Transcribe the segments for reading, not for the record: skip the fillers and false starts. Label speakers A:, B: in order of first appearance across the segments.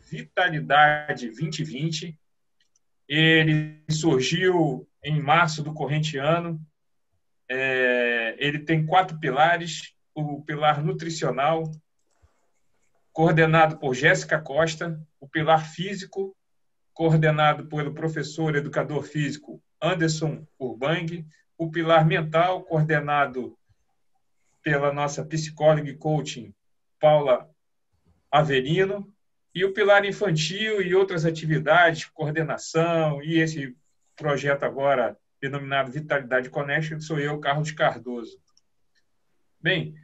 A: Vitalidade 2020. Ele surgiu em março do corrente ano. Ele tem 4 pilares. O pilar nutricional, coordenado por Jéssica Costa. O pilar físico, coordenado pelo professor educador físico Anderson Urbang. O pilar mental, coordenado pela nossa psicóloga e coaching Paula Avelino. E o pilar infantil e outras atividades, coordenação, e esse projeto agora denominado Vitalidade Connection, sou eu, Carlos Cardoso. Bem,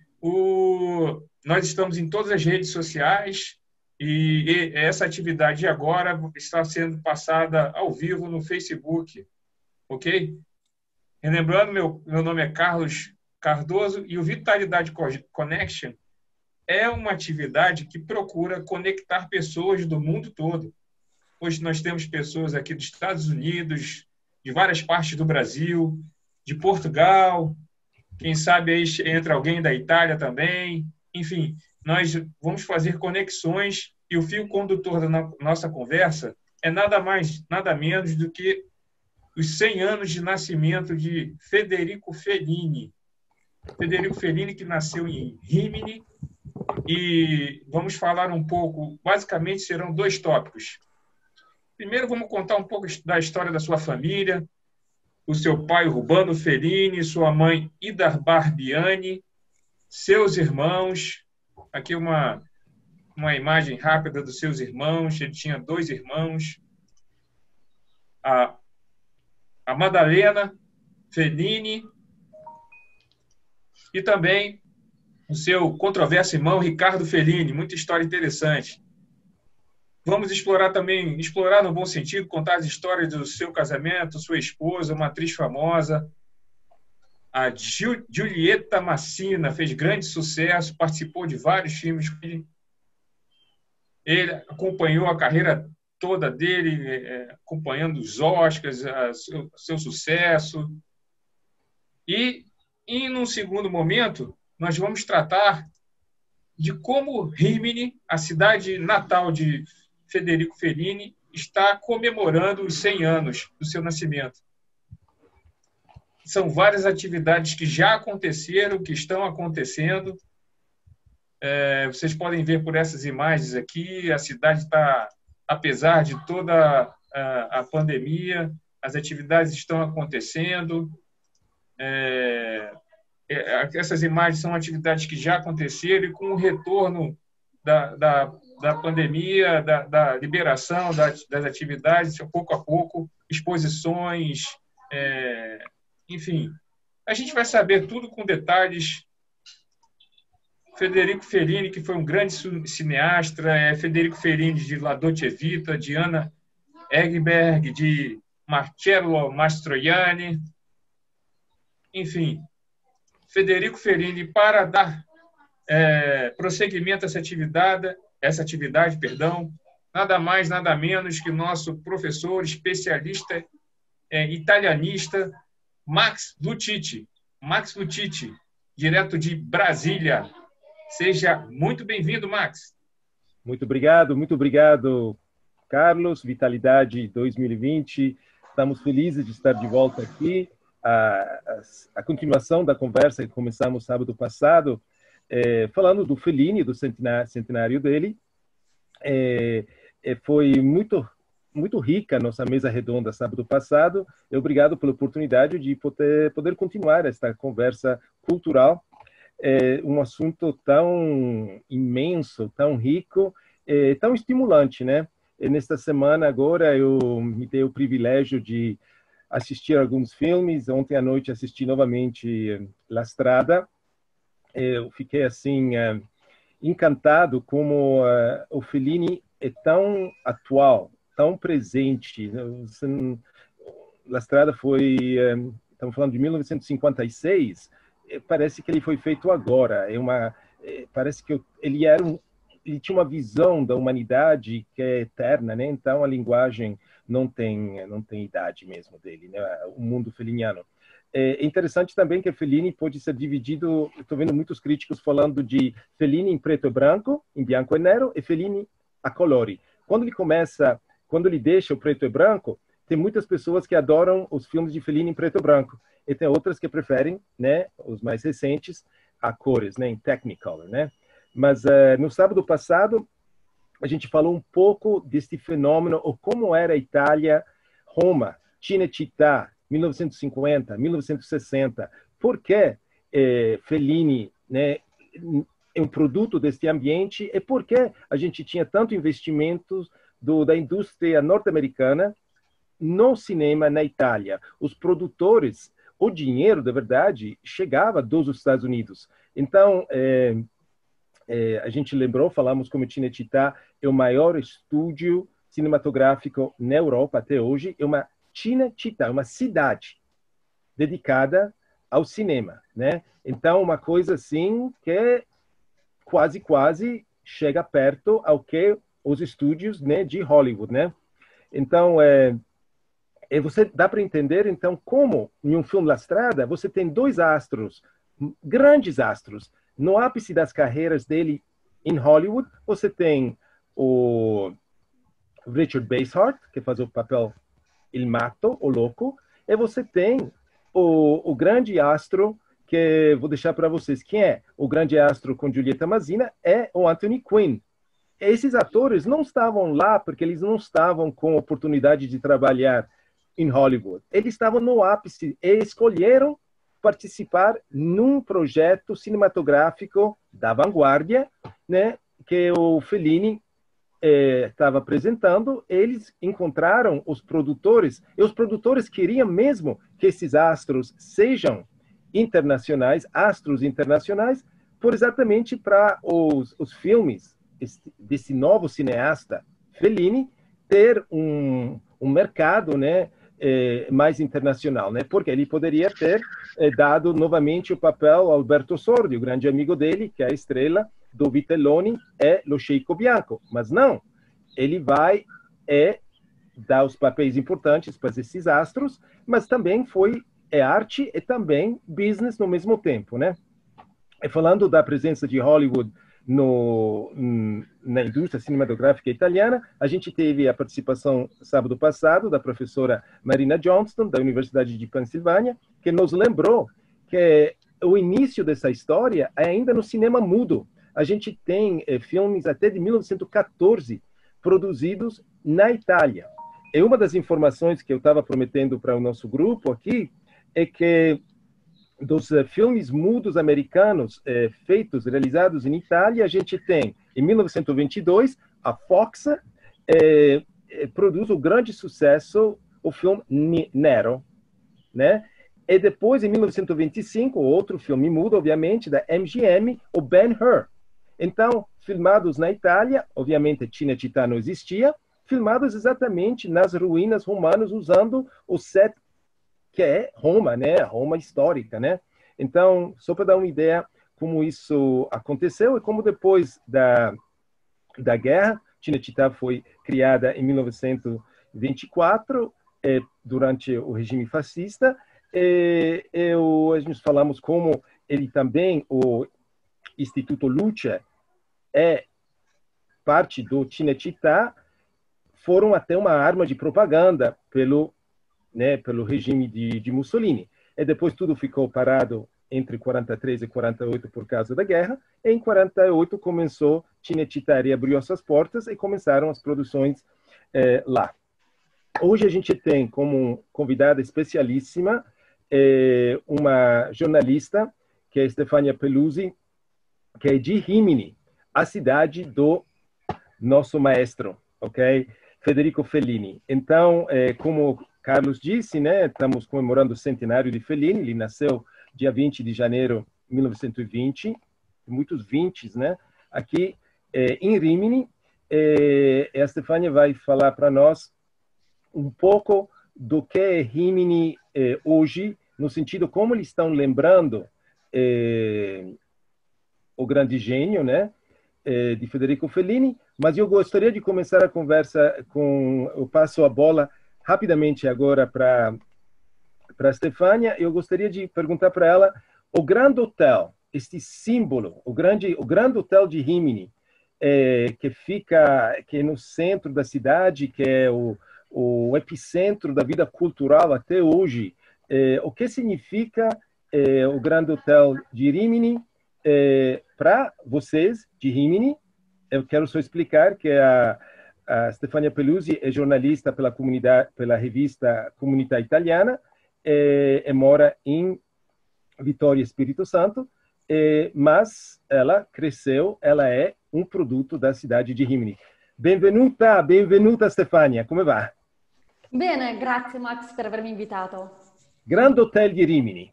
A: nós estamos em todas as redes sociais e essa atividade agora está sendo passada ao vivo no Facebook, ok? Relembrando, meu nome é Carlos Cardoso e o Vitalidade Connection é uma atividade que procura conectar pessoas do mundo todo. Hoje nós temos pessoas aqui dos Estados Unidos, de várias partes do Brasil, de Portugal, quem sabe aí entra alguém da Itália também. Enfim, nós vamos fazer conexões e o fio condutor da nossa conversa é nada mais, nada menos do que os 100 anos de nascimento de Federico Fellini. Federico Fellini, que nasceu em Rimini, e vamos falar um pouco, basicamente serão 2 tópicos. Primeiro, vamos contar um pouco da história da sua família, o seu pai, Urbano Fellini, sua mãe, Ida Barbiani, seus irmãos. Aqui uma imagem rápida dos seus irmãos. Ele tinha 2 irmãos. A Madalena Fellini e também o seu controverso irmão, Ricardo Fellini. Muita história interessante. Vamos explorar no bom sentido, contar as histórias do seu casamento, sua esposa, uma atriz famosa. A Giulietta Massina fez grande sucesso, participou de vários filmes. Ele acompanhou a carreira toda dele, acompanhando os Oscars, seu sucesso. E, num segundo momento, nós vamos tratar de como Rimini, a cidade natal de Federico Fellini, está comemorando os 100 anos do seu nascimento. São várias atividades que já aconteceram, que estão acontecendo. Vocês podem ver por essas imagens aqui, a cidade está, apesar de toda a pandemia, as atividades estão acontecendo. Essas imagens são atividades que já aconteceram e com o retorno da pandemia, da liberação das atividades, pouco a pouco, exposições, enfim. A gente vai saber tudo com detalhes. Federico Fellini, que foi um grande cineasta, Federico Fellini de La Dolce Vita, de Anna Egberg, de Marcello Mastroianni, enfim. Federico Fellini, para dar prosseguimento a essa atividade, nada mais, nada menos que nosso professor, especialista, italianista, Max Lucchiti. Max Lucchiti, direto de Brasília. Seja muito bem-vindo, Max.
B: Muito obrigado, Carlos. Vitalidade 2020. Estamos felizes de estar de volta aqui. A continuação da conversa que começamos sábado passado, falando do Fellini, do centenário dele. Foi muito rica a nossa mesa redonda sábado passado. Obrigado pela oportunidade de poder continuar esta conversa cultural. Um assunto tão imenso, tão rico, tão estimulante, né? Nesta semana agora eu me dei o privilégio de assistir alguns filmes. Ontem à noite assisti novamente La Strada. Eu fiquei assim encantado como o Fellini é tão atual, tão presente. La Strada foi, estamos falando de 1956. Parece que ele foi feito agora. Parece que ele tinha uma visão da humanidade que é eterna, né? Então a linguagem não tem idade mesmo dele, né? O mundo felliniano. É interessante também que Fellini pode ser dividido. Estou vendo muitos críticos falando de Fellini em preto e branco, em bianco e nero, e Fellini a colori. quando ele deixa o preto e branco, tem muitas pessoas que adoram os filmes de Fellini em preto e branco, e tem outras que preferem, né, os mais recentes, a cores, né, em Technicolor, né? Mas no sábado passado, a gente falou um pouco deste fenômeno, ou como era a Itália, Roma, Cinecittà, 1950, 1960. Por que Fellini, né, é um produto deste ambiente e por que a gente tinha tanto investimento da indústria norte-americana no cinema na Itália? Os produtores, o dinheiro, de verdade, chegava dos Estados Unidos. Então, a gente lembrou, falamos como Cinecittà é o maior estúdio cinematográfico na Europa até hoje, é uma Cinecittà, uma cidade dedicada ao cinema, né? Então, uma coisa assim que quase chega perto ao que os estúdios, né, de Hollywood, né? Então, você dá para entender, então, como em um filme La Strada, você tem dois astros, grandes astros, no ápice das carreiras dele em Hollywood, você tem o Richard Basehart, que faz o papel Il Matto, o louco, e você tem o grande astro, que vou deixar para vocês quem é. O grande astro com Giulietta Masina é o Anthony Quinn. Esses atores não estavam lá porque eles não estavam com oportunidade de trabalhar em Hollywood. Eles estavam no ápice e escolheram participar num projeto cinematográfico da vanguarda, né, que o Fellini estava apresentando. Eles encontraram os produtores, e os produtores queriam mesmo que esses astros sejam internacionais, astros internacionais, por exatamente para os filmes desse novo cineasta Fellini ter um mercado, né, mais internacional, né? Porque ele poderia ter dado novamente o papel ao Alberto Sordi, o grande amigo dele, que é a estrela do Vitelloni e Lo Sceicco Bianco. Mas não, ele vai dar os papéis importantes para esses astros, mas também é arte e também business no mesmo tempo, né? E falando da presença de Hollywood na indústria cinematográfica italiana, a gente teve a participação sábado passado da professora Marina Johnston, da Universidade de Pensilvânia, que nos lembrou que o início dessa história é ainda no cinema mudo. A gente tem filmes até de 1914 produzidos na Itália. E uma das informações que eu estava prometendo para o nosso grupo aqui é que dos filmes mudos americanos realizados em Itália, a gente tem, em 1922, a Fox produz o grande sucesso, o filme Nero, né? E depois, em 1925, outro filme mudo, obviamente, da MGM, o Ben-Hur. Então, filmados na Itália, obviamente Cinecittà não existia, filmados exatamente nas ruínas romanas, usando o set que é Roma, né? Roma histórica, né? Então, só para dar uma ideia como isso aconteceu e como depois da guerra, Cinecittà foi criada em 1924, durante o regime fascista. Nós falamos como ele também, o Instituto Luce, é parte do Cinecittà, foram até uma arma de propaganda pelo regime de Mussolini. E depois tudo ficou parado entre 43 e 48 por causa da guerra. E em 48 começou Cinecittà, abriu suas portas e começaram as produções lá. Hoje a gente tem como convidada especialíssima uma jornalista, que é Stefania Pelusi, que é de Rimini, a cidade do nosso maestro, ok? Federico Fellini. Então, como Carlos disse, né, estamos comemorando o centenário de Fellini. Ele nasceu dia 20 de janeiro de 1920, muitos 20, né, aqui em Rimini. A Stefania vai falar para nós um pouco do que é Rimini hoje, no sentido como eles estão lembrando o grande gênio, né, de Federico Fellini. Mas eu gostaria de começar a conversa eu passo a bola rapidamente agora para a Stefania. Eu gostaria de perguntar para ela, o Grand Hotel, este símbolo, o grande hotel de Rimini, que é no centro da cidade, que é o epicentro da vida cultural até hoje. O que significa o Grand Hotel de Rimini para vocês de Rimini? Eu quero só explicar que a Stefania Pelusi é jornalista pela comunidade, pela revista Comunità Italiana e mora em Vitória, Espírito Santo, mas ela cresceu, ela é um produto da cidade de Rimini. Benvenuta Stefania, come va?
C: Bene, grazie Max per avermi invitato.
B: Grand Hotel di Rimini.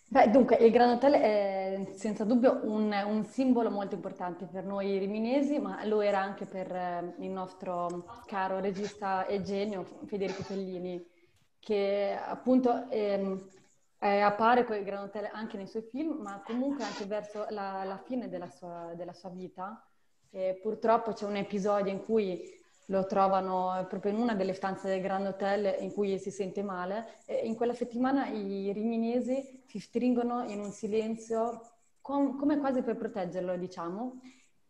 C: Beh, dunque, il Grand Hotel è senza dubbio un simbolo molto importante per noi riminesi, ma lo era anche per il nostro caro regista e genio Federico Fellini, che appunto appare con il Grand Hotel anche nei suoi film, ma comunque anche verso la fine della sua vita. Purtroppo c'è un episodio in cui lo trovano proprio in una delle stanze del Grand Hotel in cui si sente male. E in quella settimana i riminesi si stringono in un silenzio come quasi per proteggerlo, diciamo,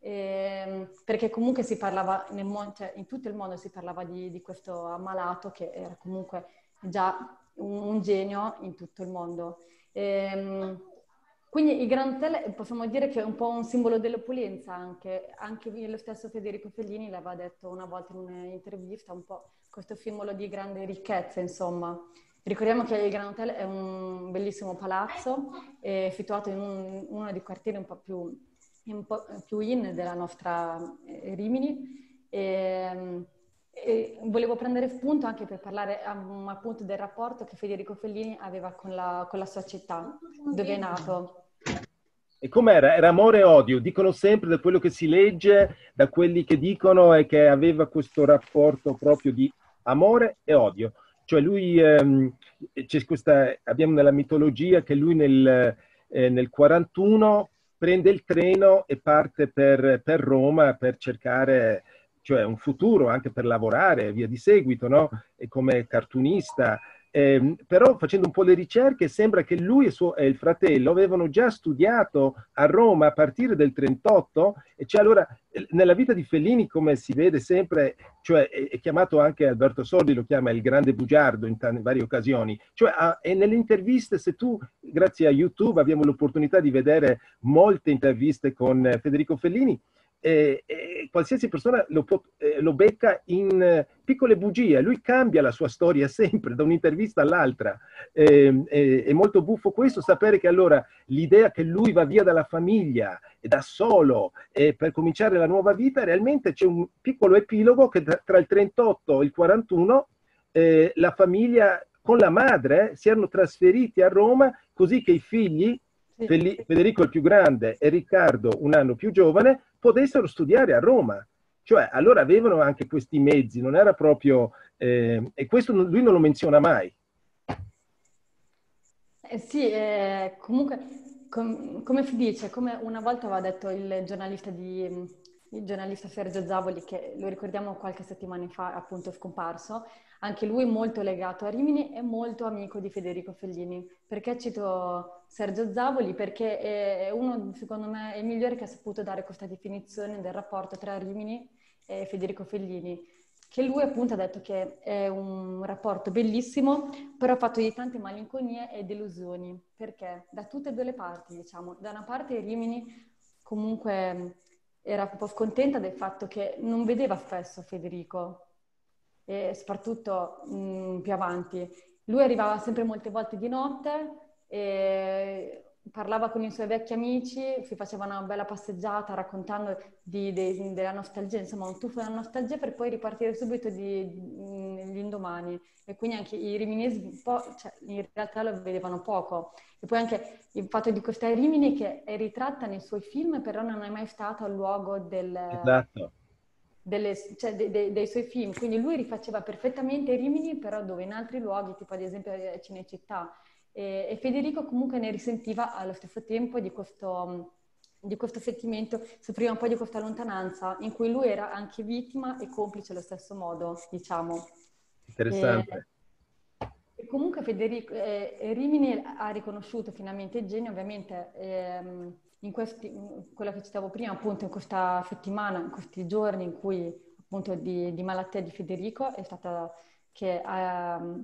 C: perché comunque si parlava cioè, in tutto il mondo si parlava di questo ammalato che era comunque già un genio in tutto il mondo. Quindi il Grand Hotel possiamo dire che è un po' un simbolo dell'opulenza anche lo stesso Federico Fellini l'aveva detto una volta in un'intervista, un po' questo simbolo di grande ricchezza, insomma. Ricordiamo che il Grand Hotel è un bellissimo palazzo, situato in uno dei quartieri un po' più in della nostra Rimini. E volevo prendere spunto anche per parlare appunto del rapporto che Federico Fellini aveva con la sua città, dove è nato.
B: E com'era? Era amore e odio? Dicono sempre, da quello che si legge, da quelli che dicono, è che aveva questo rapporto proprio di amore e odio. Cioè lui, abbiamo nella mitologia che lui nel 41 prende il treno e parte per Roma per cercare, cioè un futuro anche per lavorare, via di seguito, no? E come cartoonista. Però facendo un po' le ricerche sembra che lui e il fratello avevano già studiato a Roma a partire del 38 e cioè allora nella vita di Fellini, come si vede sempre, cioè è chiamato anche Alberto Sordi, lo chiama il grande bugiardo in varie occasioni, cioè e nelle interviste, se tu grazie a YouTube abbiamo l'opportunità di vedere molte interviste con Federico Fellini, qualsiasi persona lo becca in piccole bugie, lui cambia la sua storia sempre da un'intervista all'altra, è molto buffo questo, sapere che allora l'idea che lui va via dalla famiglia da solo per cominciare la nuova vita, realmente c'è un piccolo epilogo che tra il 38 e il 41 la famiglia con la madre si erano trasferiti a Roma così che i figli, Federico il più grande e Riccardo un anno più giovane, potessero studiare a Roma. Cioè, allora avevano anche questi mezzi, non era proprio... e questo lui non lo menziona mai.
C: Sì, comunque, come si dice, come una volta aveva detto il giornalista Sergio Zavoli, che lo ricordiamo qualche settimana fa, appunto scomparso, anche lui molto legato a Rimini e molto amico di Federico Fellini. Perché cito Sergio Zavoli? Perché è uno, secondo me, il migliore che ha saputo dare questa definizione del rapporto tra Rimini e Federico Fellini, che lui appunto ha detto che è un rapporto bellissimo, però fatto di tante malinconie e delusioni, perché da tutte e due le parti, diciamo, da una parte Rimini comunque era un po' scontenta del fatto che non vedeva spesso Federico, e soprattutto più avanti. Lui arrivava sempre molte volte di notte e parlava con i suoi vecchi amici, si faceva una bella passeggiata raccontando della nostalgia, insomma un tuffo della nostalgia per poi ripartire subito l'indomani. E quindi anche i riminesi un po', cioè, in realtà lo vedevano poco. E poi anche il fatto di questa Rimini che è ritratta nei suoi film, però non è mai stata il luogo
B: Esatto.
C: dei suoi film. Quindi lui rifaceva perfettamente Rimini, però dove in altri luoghi, tipo ad esempio Cinecittà. E Federico comunque ne risentiva allo stesso tempo di questo sentimento, soffriva un po' di questa lontananza in cui lui era anche vittima e complice allo stesso modo, diciamo.
B: Interessante.
C: E comunque Rimini ha riconosciuto finalmente il genio, ovviamente quello che citavo prima, appunto in questa settimana, in questi giorni in cui appunto di malattia di Federico è stata che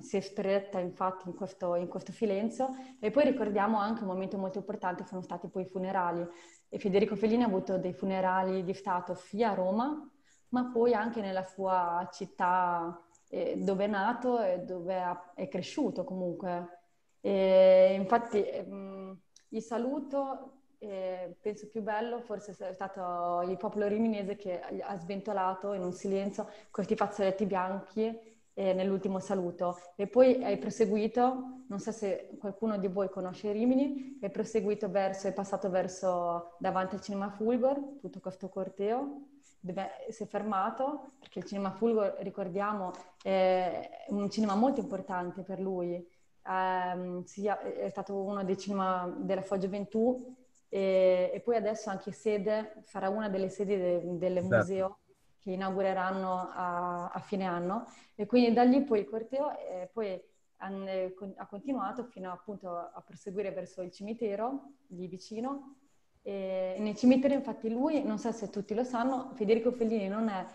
C: si è stretta infatti in questo silenzio. E poi ricordiamo anche un momento molto importante, sono stati poi i funerali. E Federico Fellini ha avuto dei funerali di Stato sia a Roma, ma poi anche nella sua città dove è nato e dove è cresciuto comunque. E infatti il saluto, penso più bello, forse è stato il popolo riminese che ha sventolato in un silenzio questi fazzoletti bianchi nell'ultimo saluto. E poi è proseguito, non so se qualcuno di voi conosce Rimini, è passato verso davanti al Cinema Fulgor, tutto questo corteo, dove si è fermato, perché il Cinema Fulgor, ricordiamo, è un cinema molto importante per lui. È stato uno dei cinema della sua gioventù e poi adesso anche sarà una delle sedi del
B: Esatto.
C: museo che inaugureranno a fine anno, e quindi da lì poi il corteo poi ha continuato fino appunto a proseguire verso il cimitero lì vicino. E nel cimitero infatti lui, non so se tutti lo sanno, Federico Fellini non è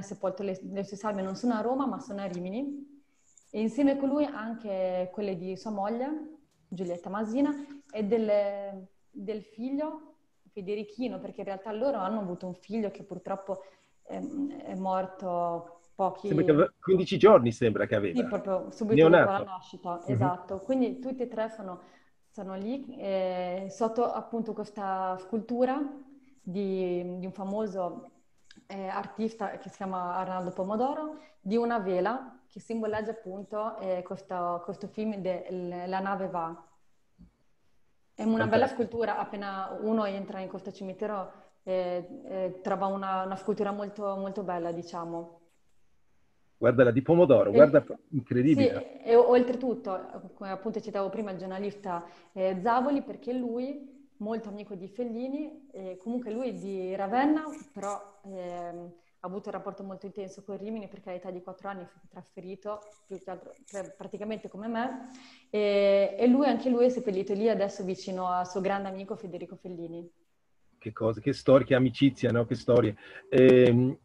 C: sepolto, le sue salme non sono a Roma ma sono a Rimini, e insieme con lui anche quelle di sua moglie Giulietta Masina e del figlio Federichino, perché in realtà loro hanno avuto un figlio che purtroppo è morto
B: Sembra che
C: pochi...
B: 15 giorni sembra che
C: Sì,
B: aveva.
C: proprio subito dopo la
B: Neonato.
C: nascita,
B: Mhm.
C: esatto. Quindi tutti e tre sono lì sotto appunto questa scultura di un famoso artista che si chiama Arnaldo Pomodoro, di una vela che simboleggia appunto questo film La nave va. È una bella
B: Fantastico.
C: scultura, appena uno entra in questo cimitero trova una scultura molto, molto bella, diciamo.
B: Guarda la di pomodoro, guarda,
C: Sì,
B: incredibile.
C: e oltretutto, come appunto citavo prima il giornalista Zavoli, perché lui, molto amico di Fellini, comunque lui è di Ravenna, però ha avuto un rapporto molto intenso con Rimini perché all'età di 4 anni si è trasferito, più che altro, praticamente come me, e anche lui è seppellito lì adesso vicino al suo grande amico Federico Fellini.
B: Che cose, che storie, che amicizia, no? Che storie. Ehm,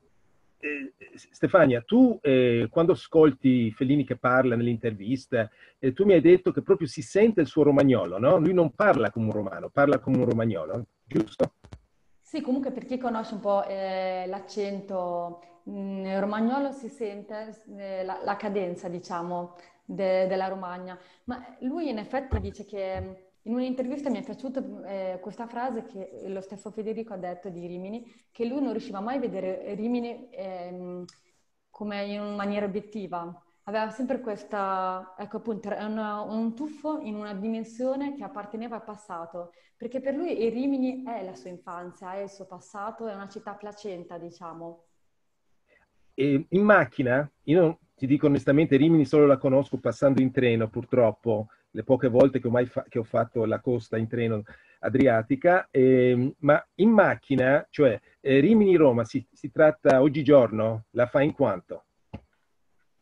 B: Stefania, tu quando ascolti Fellini che parla nell'intervista, tu mi hai detto che proprio si sente il suo romagnolo, no? Lui non parla come un romano, parla come un romagnolo, giusto?
C: Sì, comunque per chi conosce un po' l'accento romagnolo si sente la cadenza, diciamo, della Romagna. Ma lui in effetti dice che in un'intervista mi è piaciuta questa frase che lo stesso Federico ha detto di Rimini, che lui non riusciva mai a vedere Rimini come in maniera obiettiva. Aveva sempre questa, ecco appunto, un tuffo in una dimensione che apparteneva al passato, perché per lui il Rimini è la sua infanzia, è il suo passato, è una città placenta, diciamo.
B: E in macchina, io ti dico onestamente, Rimini solo la conosco passando in treno, purtroppo, le poche volte che che ho fatto la costa in treno adriatica, ma in macchina, cioè Rimini-Roma, si tratta oggigiorno, la fa in quanto?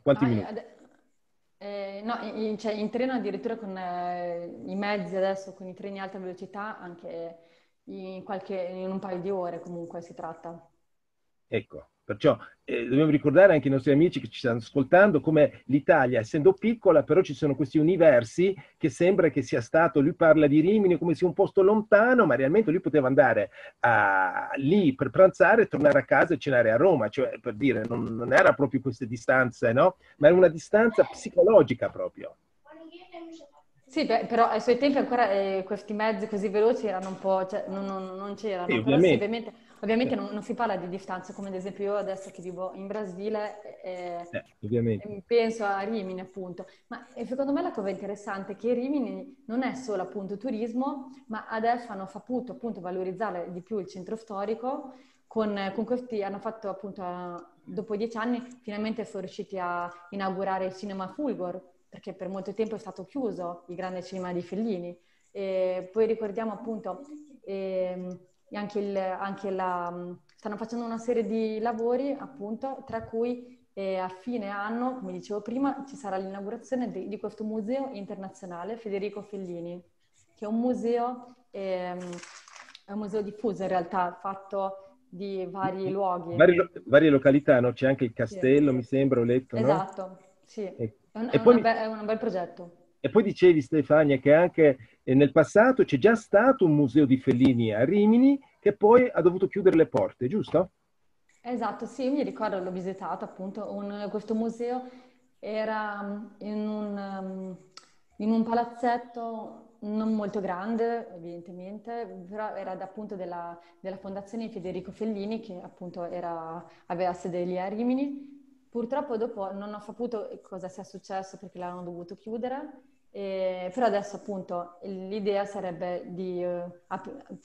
B: Quanti
C: Ah,
B: minuti?
C: no, cioè, in treno addirittura con i mezzi adesso, con i treni a alta velocità, anche in un paio di ore comunque si tratta.
B: Ecco, perciò dobbiamo ricordare anche i nostri amici che ci stanno ascoltando come l'Italia, essendo piccola, però ci sono questi universi che sembra che sia stato, lui parla di Rimini come sia un posto lontano, ma realmente lui poteva andare lì per pranzare e tornare a casa e cenare a Roma, cioè per dire, non era proprio queste distanze, no? Ma era una distanza psicologica proprio.
C: Sì, beh, però ai suoi tempi ancora questi mezzi così veloci erano un po', cioè, non
B: E
C: c'erano, però sì,
B: ovviamente,
C: ovviamente non si parla di distanze, come ad esempio io adesso che vivo in Brasile
B: ovviamente.
C: penso a Rimini appunto, ma secondo me la cosa interessante è che Rimini non è solo appunto turismo, ma adesso hanno saputo appunto valorizzare di più il centro storico, con questi hanno fatto appunto, dopo 10 anni, finalmente sono riusciti a inaugurare il Cinema Fulgor, perché per molto tempo è stato chiuso il grande cinema di Fellini. E poi ricordiamo appunto stanno facendo una serie di lavori appunto, tra cui a fine anno, come dicevo prima, ci sarà l'inaugurazione di questo museo internazionale Federico Fellini. che è un museo diffuso in realtà, fatto di vari luoghi.
B: Varie località, no? C'è anche il
C: Sì.
B: castello, mi sembra, ho letto, no?
C: Esatto, sì.
B: E
C: È un bel progetto.
B: e poi dicevi, Stefania, che anche nel passato c'è già stato un museo di Fellini a Rimini che poi ha dovuto chiudere le porte, giusto?
C: Esatto, sì, io mi ricordo, l'ho visitato appunto, questo museo era in un palazzetto non molto grande, evidentemente, però era appunto della Fondazione Federico Fellini, che appunto aveva sede lì a Rimini. Purtroppo dopo non ho saputo cosa sia successo perché l'hanno dovuto chiudere, però adesso appunto l'idea sarebbe di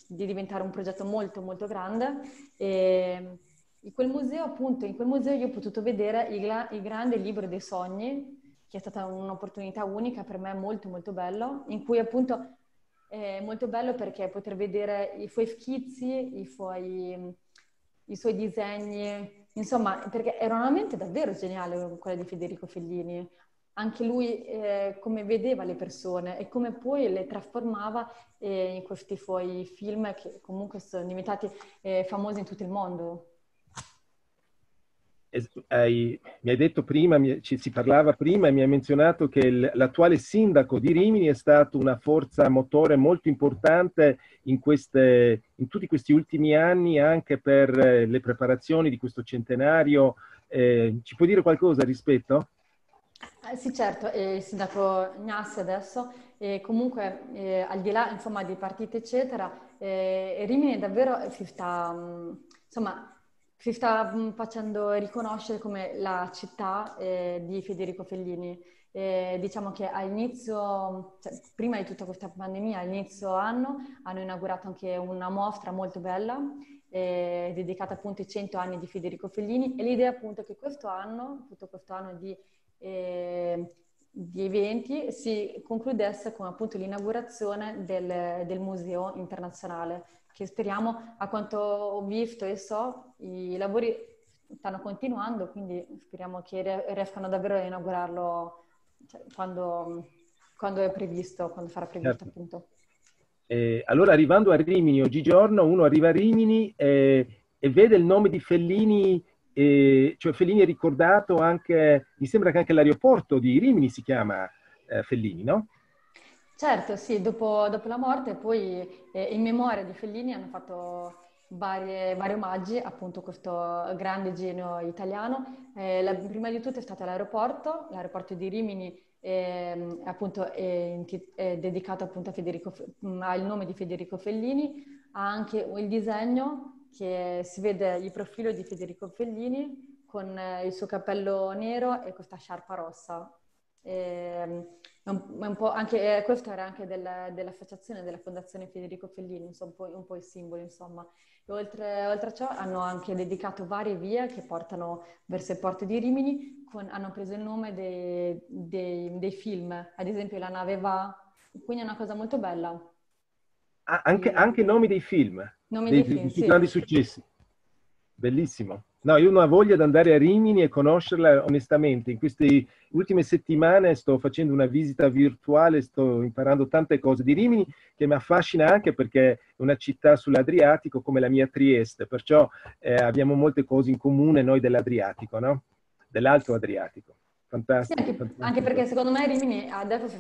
C: diventare un progetto molto molto grande. E in quel museo, appunto, in quel museo io ho potuto vedere il grande libro dei sogni, che è stata un'opportunità unica per me, molto molto bello, in cui appunto è molto bello perché poter vedere i suoi schizzi, i suoi disegni, insomma, perché era una mente davvero geniale quella di Federico Fellini. Anche lui come vedeva le persone e come poi le trasformava in questi suoi film che comunque sono diventati famosi in tutto il mondo.
B: Mi hai detto prima, ci si parlava prima e mi hai menzionato che l'attuale sindaco di Rimini è stato una forza motore molto importante in tutti questi ultimi anni, anche per le preparazioni di questo centenario. Ci puoi dire qualcosa a rispetto?
C: Sì, certo, il sindaco Gnassi adesso, e comunque al di là insomma, di partiti eccetera, Rimini davvero insomma, si sta facendo riconoscere come la città di Federico Fellini. Diciamo che all'inizio, cioè, prima di tutta questa pandemia, all'inizio anno, hanno inaugurato anche una mostra molto bella dedicata appunto ai 100 anni di Federico Fellini e l'idea appunto è che questo anno, tutto questo anno di eventi si concludesse con appunto l'inaugurazione del Museo Internazionale, che speriamo, a quanto ho visto e so, i lavori stanno continuando, quindi speriamo che riescano davvero a inaugurarlo cioè, quando è previsto, quando sarà previsto
B: Certo.
C: appunto.
B: Allora, arrivando a Rimini oggigiorno, uno arriva a Rimini e vede il nome di Fellini, cioè Fellini è ricordato anche, mi sembra che anche l'aeroporto di Rimini si chiama Fellini, no?
C: Certo, sì, dopo la morte poi in memoria di Fellini hanno fatto vari omaggi appunto a questo grande genio italiano. Prima di tutto è stato l'aeroporto di Rimini appunto è dedicato appunto ha il nome di Federico Fellini, ha anche il disegno che si vede il profilo di Federico Fellini con il suo cappello nero e questa sciarpa rossa. È un po' anche, questo era anche dell'associazione della Fondazione Federico Fellini, insomma, un po' il simbolo, insomma. E oltre a ciò hanno anche dedicato varie vie che portano verso il porto di Rimini, hanno preso il nome dei film, ad esempio La nave va, quindi è una cosa molto bella.
B: Anche nomi dei film,
C: Nomi dei film,
B: di più
C: sì.
B: grandi successi. Bellissimo. No, io ho una voglia di andare a Rimini e conoscerla onestamente. In queste ultime settimane sto facendo una visita virtuale, sto imparando tante cose di Rimini che mi affascina anche perché è una città sull'Adriatico come la mia Trieste, perciò abbiamo molte cose in comune noi dell'Adriatico, no? Dell'Alto Adriatico.
C: Sì,
B: Fantastico,
C: anche
B: fantastico.
C: perché secondo me Rimini adesso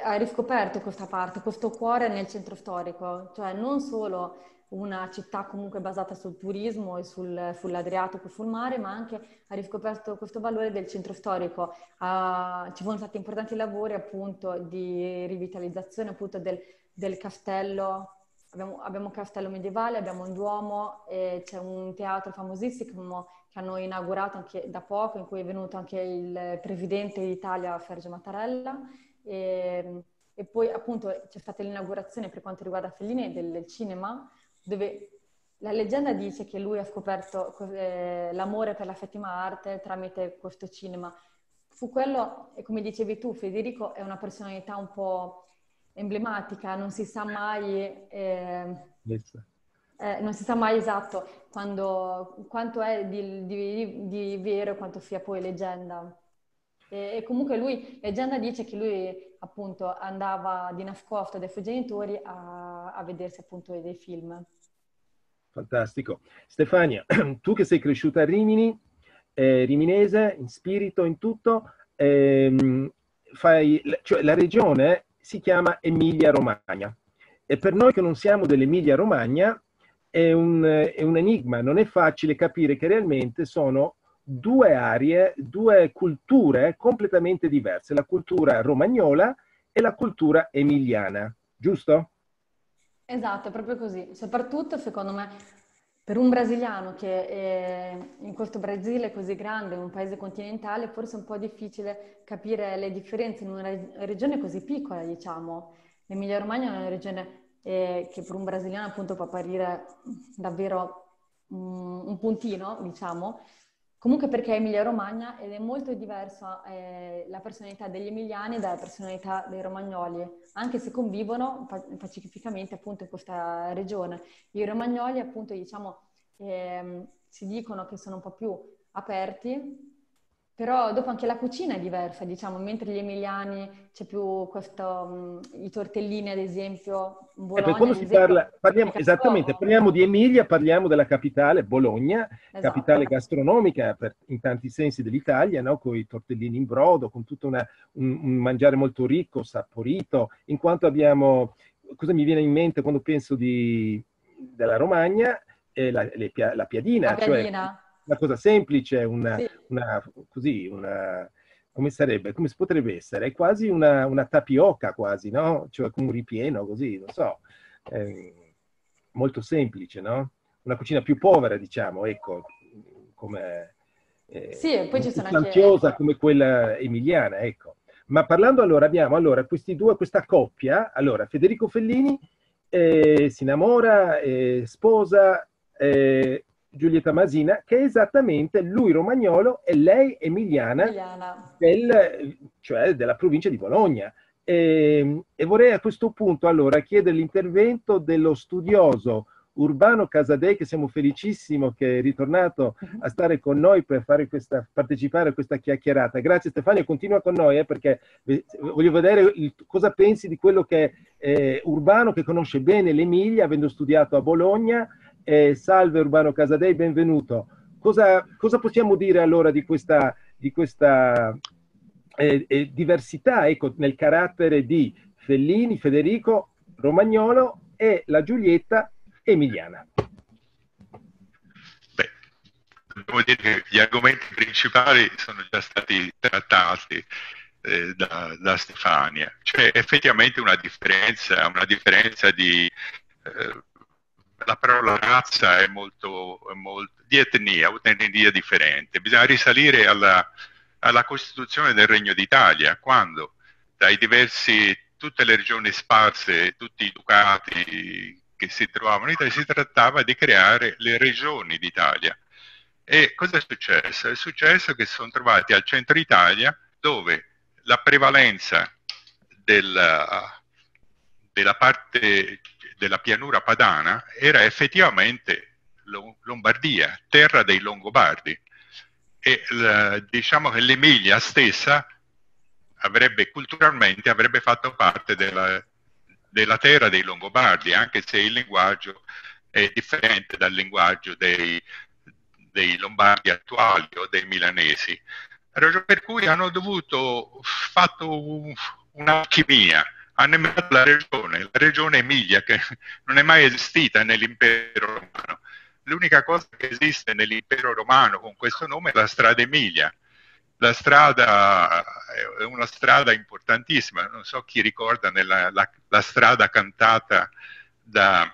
C: ha riscoperto questa parte, questo cuore nel centro storico, cioè non solo una città comunque basata sul turismo e sull'Adriatico e sul mare, ma anche ha riscoperto questo valore del centro storico. Ci sono stati importanti lavori appunto di rivitalizzazione appunto del castello. Abbiamo un castello medievale, abbiamo un duomo, e c'è un teatro famosissimo che hanno inaugurato anche da poco, in cui è venuto anche il presidente d'Italia, Sergio Mattarella, e poi appunto c'è stata l'inaugurazione per quanto riguarda Fellini del cinema, dove la leggenda dice che lui ha scoperto l'amore per la settima arte tramite questo cinema. Fu quello, e come dicevi tu, Federico è una personalità un po' emblematica, non si sa mai... non si sa mai esatto quanto è di vero e quanto sia poi leggenda. E comunque lui, leggenda dice che lui appunto andava di nascosto dai suoi genitori a vedersi appunto dei film.
B: Fantastico. Stefania, tu che sei cresciuta a Rimini, riminese in spirito, in tutto, cioè la regione si chiama Emilia-Romagna e per noi che non siamo dell'Emilia-Romagna è un enigma, non è facile capire che realmente sono due aree, due culture completamente diverse, la cultura romagnola e la cultura emiliana, giusto?
C: Esatto, è proprio così. Soprattutto, secondo me, per un brasiliano che è in questo Brasile così grande, in un paese continentale, forse è un po' difficile capire le differenze in una regione così piccola, diciamo. L'Emilia-Romagna è una regione che per un brasiliano appunto può apparire davvero un puntino, diciamo. Comunque perché è Emilia-Romagna ed è molto diversa la personalità degli emiliani dalla personalità dei romagnoli, anche se convivono pacificamente appunto in questa regione. I romagnoli appunto diciamo si dicono che sono un po' più aperti, però dopo anche la cucina è diversa, diciamo, mentre gli emiliani c'è più questo, i tortellini ad esempio, in
B: Per
C: Bologna
B: quando
C: ad
B: si
C: esempio,
B: parla, parliamo,
C: è
B: esattamente,
C: poco.
B: parliamo di Emilia, parliamo della capitale, Bologna,
C: Esatto.
B: capitale gastronomica in tanti sensi dell'Italia, no? Con i tortellini in brodo, con tutto un mangiare molto ricco, saporito, in quanto abbiamo, cosa mi viene in mente quando penso della Romagna? La
C: La
B: piadina, cioè
C: piadina.
B: una cosa semplice,
C: Sì.
B: così, come sarebbe, come si potrebbe essere? È quasi una tapioca quasi, no? Cioè con un ripieno così, non so, molto semplice, no? Una cucina più povera, diciamo, ecco, come,
C: Sì, e poi
B: non
C: ci sono anche...
B: sostanziosa come quella emiliana, ecco. Ma parlando allora, abbiamo allora questi due, questa coppia, allora Federico Fellini si innamora, sposa Giulietta Masina, che è esattamente lui romagnolo e lei emiliana,
C: Emiliana.
B: cioè della provincia di Bologna. E vorrei a questo punto allora chiedere l'intervento dello studioso Urbano Casadei, che siamo felicissimo che è ritornato a stare con noi per partecipare a questa chiacchierata. Grazie Stefania, continua con noi perché voglio vedere cosa pensi di quello che Urbano, che conosce bene l'Emilia, avendo studiato a Bologna. Salve Urbano Casadei, benvenuto. Cosa possiamo dire allora di questa diversità, ecco, nel carattere di Fellini, Federico Romagnolo e la Giulietta emiliana?
D: Beh, devo dire che gli argomenti principali sono già stati trattati da Stefania. C'è effettivamente una differenza di... la parola razza è molto di etnia, un'etnia differente. Bisogna risalire alla Costituzione del Regno d'Italia, quando tutte le regioni sparse, tutti i ducati che si trovavano in Italia, si trattava di creare le regioni d'Italia. E cosa è successo? È successo che si sono trovati al centro Italia, dove la prevalenza della parte della pianura padana era effettivamente Lombardia, terra dei Longobardi. E diciamo che l'Emilia stessa culturalmente avrebbe fatto parte della terra dei Longobardi, anche se il linguaggio è differente dal linguaggio dei Lombardi attuali o dei milanesi. Ragione per cui hanno fatto un'alchimia, hanno inventato la regione Emilia, che non è mai esistita nell'impero romano. L'unica cosa che esiste nell'impero romano con questo nome è la strada Emilia. La strada è una strada importantissima, non so chi ricorda la strada cantata da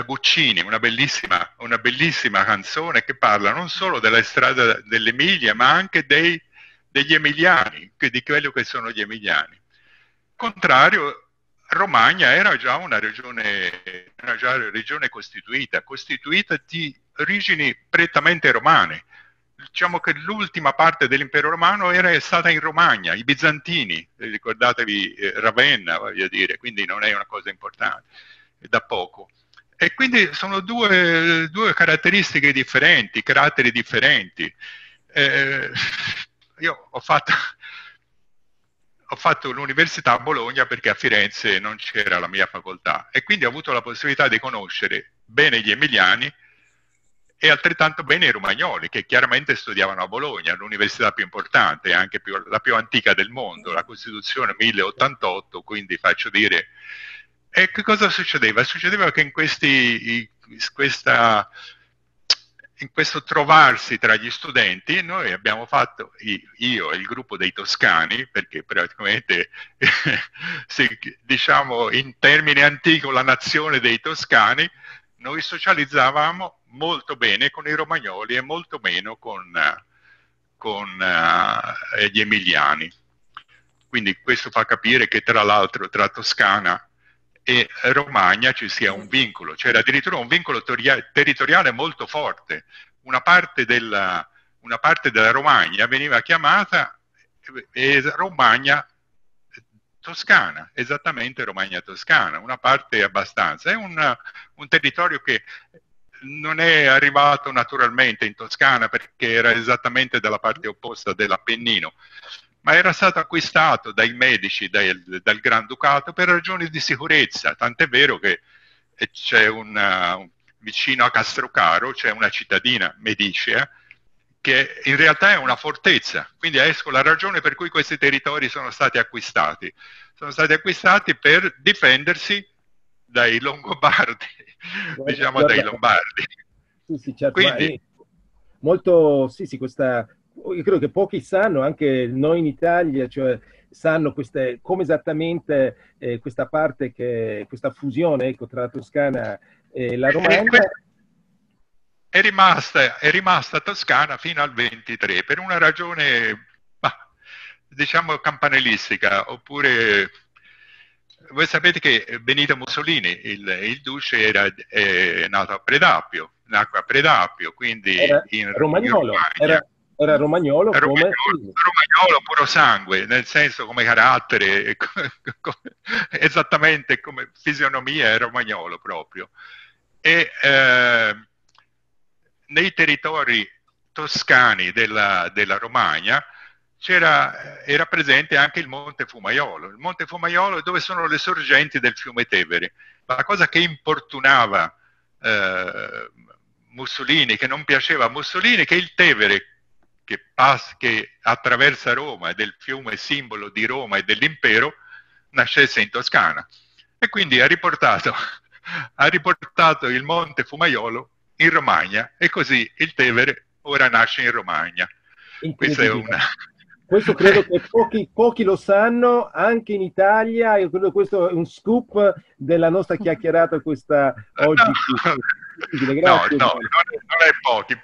D: Guccini, una bellissima canzone che parla non solo della strada dell'Emilia, ma anche degli emiliani, di quello che sono gli emiliani. Contrario, Romagna era già una regione costituita di origini prettamente romane. Diciamo che l'ultima parte dell'impero romano è stata in Romagna, i bizantini, ricordatevi Ravenna, voglio dire, quindi non è una cosa importante, è da poco. E quindi sono due caratteristiche differenti, caratteri differenti. Io ho fatto ho fatto l'università a Bologna perché a Firenze non c'era la mia facoltà, e quindi ho avuto la possibilità di conoscere bene gli emiliani e altrettanto bene i romagnoli, che chiaramente studiavano a Bologna, l'università più importante, anche la più antica del mondo, la Costituzione 1088, quindi faccio dire. E che cosa succedeva? Succedeva che in questo trovarsi tra gli studenti, noi abbiamo fatto, io e il gruppo dei toscani, perché praticamente, diciamo in termini antichi, la nazione dei toscani, noi socializzavamo molto bene con i romagnoli e molto meno con gli emiliani. Quindi questo fa capire che tra l'altro tra Toscana e Romagna ci sia un vincolo, c'era addirittura un vincolo territoriale molto forte. Una parte della Romagna veniva chiamata Romagna Toscana, esattamente Romagna Toscana, una parte abbastanza. È un territorio che non è arrivato naturalmente in Toscana perché era esattamente dalla parte opposta dell'Appennino, ma era stato acquistato dai Medici, dal Granducato, per ragioni di sicurezza, tant'è vero che c'è vicino a Castrocaro c'è una cittadina medicea che in realtà è una fortezza, quindi ecco la ragione per cui questi territori sono stati acquistati. Sono stati acquistati per difendersi dai Longobardi, diciamo dai Lombardi.
B: Sì, certo.
D: Quindi,
B: molto, sì, questa... Io credo che pochi sanno, anche noi in Italia, cioè sanno come esattamente questa parte, questa fusione, ecco, tra la Toscana e la Romagna.
D: È rimasta Toscana fino al 23 per una ragione, diciamo, campanilistica, oppure voi sapete che Benito Mussolini, il duce, è nato a Predappio, nacque a Predappio, quindi
B: era romagnolo, era romagnolo,
D: romagnolo puro sangue, nel senso come carattere, esattamente come fisionomia è romagnolo proprio. E nei territori toscani della Romagna era presente anche il Monte Fumaiolo, dove sono le sorgenti del fiume Tevere. La cosa che importunava Mussolini, che non piaceva a Mussolini, che il Tevere che attraversa Roma, del fiume simbolo di Roma e dell'impero, nascesse in Toscana. E quindi ha riportato il Monte Fumaiolo in Romagna, e così il Tevere ora nasce in Romagna.
B: Questo credo che pochi lo sanno, anche in Italia. Io credo che questo è un scoop della nostra chiacchierata questa oggi.
D: No, non è pochi.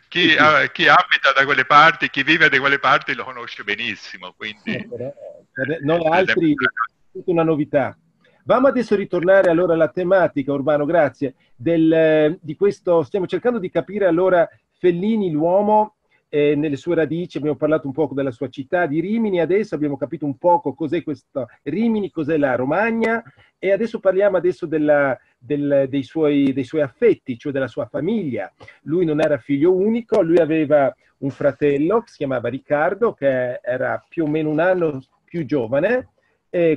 D: Chi abita da quelle parti, chi vive da quelle parti lo conosce benissimo. Quindi
B: per noi altri è tutta una novità. Vamo adesso ritornare allora alla tematica, Urbano, grazie, di questo. Stiamo cercando di capire allora Fellini, l'uomo, nelle sue radici. Abbiamo parlato un poco della sua città di Rimini, adesso abbiamo capito un poco cos'è questo Rimini, cos'è la Romagna, e adesso parliamo dei suoi affetti, cioè della sua famiglia. Lui non era figlio unico, lui aveva un fratello che si chiamava Riccardo, che era più o meno un anno più giovane,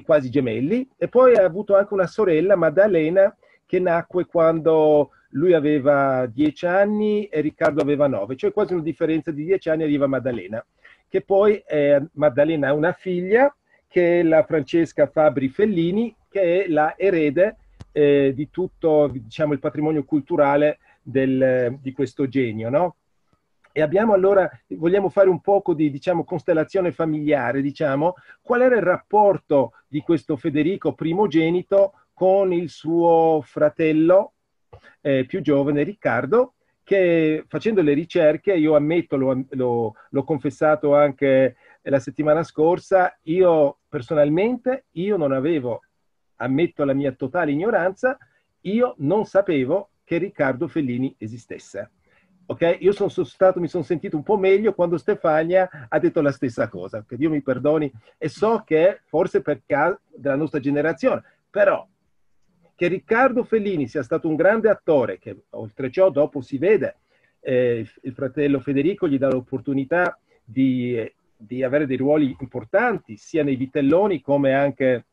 B: quasi gemelli, e poi ha avuto anche una sorella, Maddalena, che nacque quando lui aveva 10 anni e Riccardo aveva 9, cioè quasi una differenza di 10 anni arriva Maddalena, che poi Maddalena ha una figlia che è la Francesca Fabri Fellini, che è la erede di tutto, diciamo, il patrimonio culturale di questo genio, no? E vogliamo fare un poco di, diciamo, costellazione familiare, diciamo, qual era il rapporto di questo Federico primogenito con il suo fratello più giovane Riccardo, che facendo le ricerche, io ammetto, l'ho confessato anche la settimana scorsa, io personalmente, non avevo, ammetto la mia totale ignoranza, io non sapevo che Riccardo Fellini esistesse. Ok? Io mi sono sentito un po' meglio quando Stefania ha detto la stessa cosa, che Dio mi perdoni, e so che forse per caso della nostra generazione, però che Riccardo Fellini sia stato un grande attore, che oltre ciò dopo si vede, il fratello Federico gli dà l'opportunità di di avere dei ruoli importanti sia nei Vitelloni come anche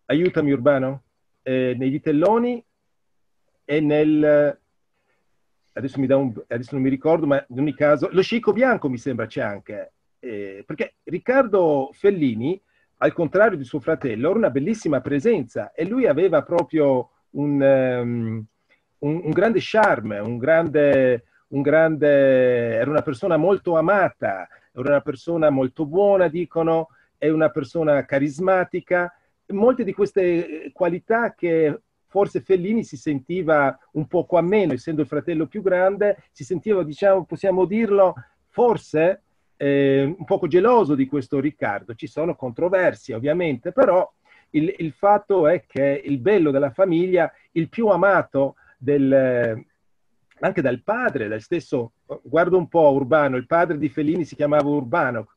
B: aiutami Urbano, nei Vitelloni e adesso non mi ricordo, ma in ogni caso lo Scicco Bianco mi sembra c'è anche, perché Riccardo Fellini, al contrario di suo fratello, era una bellissima presenza e lui aveva proprio un grande charme, era una persona molto amata, era una persona molto buona, dicono, è una persona carismatica, molte di queste qualità che forse Fellini si sentiva un poco a meno, essendo il fratello più grande, si sentiva, diciamo, possiamo dirlo, forse un poco geloso di questo Riccardo. Ci sono controversie ovviamente, però il fatto è che il bello della famiglia, il più amato anche dal padre, dal stesso, guardo un po' Urbano, il padre di Fellini si chiamava Urbano,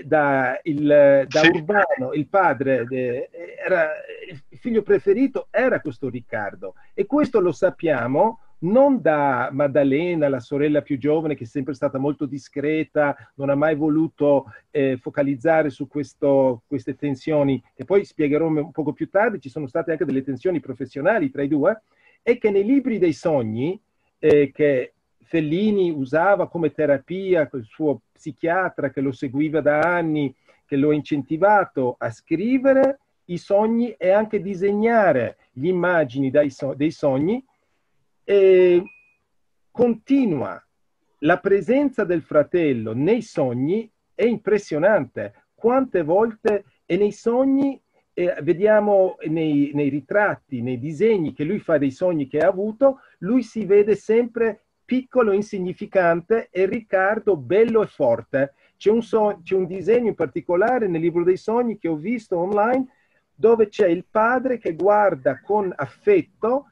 B: da Urbano, il padre, era il figlio preferito era questo Riccardo, e questo lo sappiamo non da Maddalena, la sorella più giovane, che è sempre stata molto discreta, non ha mai voluto focalizzare su queste tensioni, che poi spiegherò un poco più tardi. Ci sono state anche delle tensioni professionali tra i due, e che nei libri dei sogni, che Fellini usava come terapia, col suo psichiatra che lo seguiva da anni, che lo ha incentivato a scrivere i sogni e anche disegnare le immagini dei sogni, e continua. La presenza del fratello nei sogni è impressionante. Quante volte, e nei sogni, vediamo nei ritratti, nei disegni che lui fa dei sogni che ha avuto, lui si vede sempre piccolo, insignificante, e Riccardo bello e forte. C'è un disegno in particolare nel libro dei sogni che ho visto online, dove c'è il padre che guarda con affetto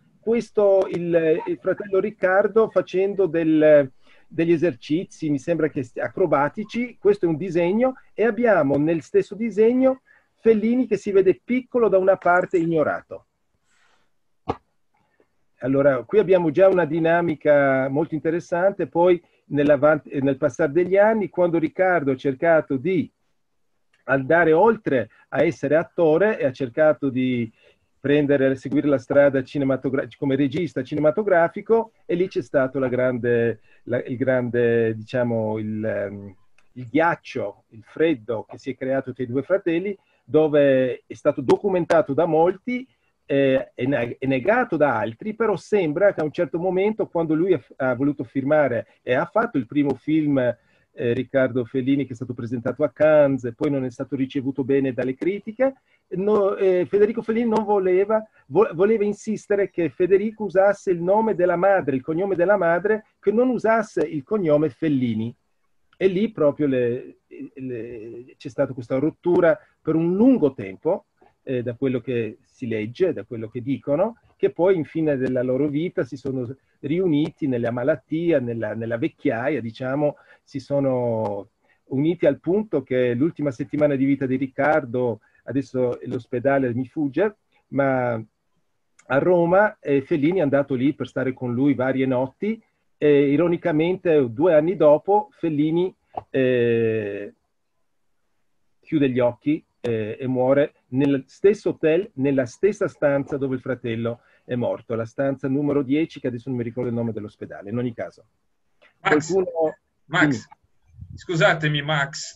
B: il fratello Riccardo facendo degli esercizi, mi sembra che acrobatici. Questo è un disegno, e abbiamo nel stesso disegno Fellini che si vede piccolo da una parte, ignorato. Allora, qui abbiamo già una dinamica molto interessante. Poi nel passare degli anni, quando Riccardo ha cercato di andare oltre a essere attore e ha cercato di seguire la strada come regista cinematografico, e lì c'è stato diciamo, il ghiaccio, il freddo che si è creato tra i due fratelli, dove è stato documentato da molti e negato da altri, però sembra che a un certo momento, quando lui ha voluto firmare e ha fatto il primo film, Riccardo Fellini, che è stato presentato a Cannes e poi non è stato ricevuto bene dalle critiche, Federico Fellini non voleva insistere che Federico usasse il nome della madre, il cognome della madre, che non usasse il cognome Fellini. E lì proprio c'è stata questa rottura per un lungo tempo, da quello che si legge, da quello che dicono, che poi infine della loro vita si sono riuniti nella malattia, nella vecchiaia, diciamo, si sono uniti al punto che l'ultima settimana di vita di Riccardo, adesso l'ospedale mi fugge, ma a Roma, Fellini è andato lì per stare con lui varie notti, e ironicamente 2 anni dopo Fellini chiude gli occhi e muore nel stesso hotel, nella stessa stanza dove il fratello è morto, la stanza numero 10, che adesso non mi ricordo il nome dell'ospedale. In ogni caso,
A: Max, scusatemi, Max.